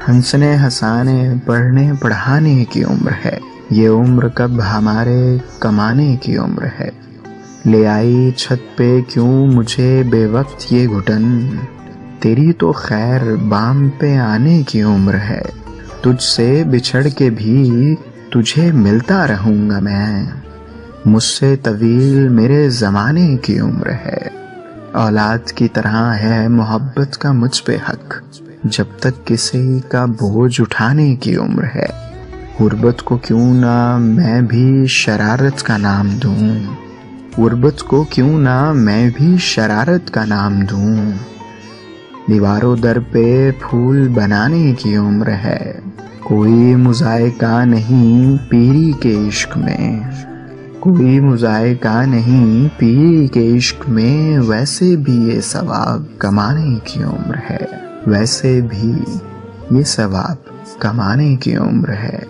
हंसने हंसाने पढ़ने पढ़ाने की उम्र है। ये उम्र कब हमारे कमाने की उम्र है। ले आई छत पे क्यों मुझे बेवक्त ये घुटन, तेरी तो खैर बाम पे आने की उम्र है। तुझसे बिछड़ के भी तुझे मिलता रहूंगा मैं, मुझसे तवील मेरे ज़माने की उम्र है। औलाद की तरह है मोहब्बत का मुझ पे हक, जब तक किसी का बोझ उठाने की उम्र है। गुर्बत को क्यों ना मैं भी शरारत का नाम दूं, गुर्बत को क्यों ना मैं भी शरारत का नाम दूं। दीवारों दर पे फूल बनाने की उम्र है। कोई मुज़ायका नहीं पीरी के इश्क में, कोई मुज़ायका नहीं पीरी के इश्क में। वैसे भी ये सवाब कमाने की उम्र है, वैसे भी ये सवाब कमाने की उम्र है।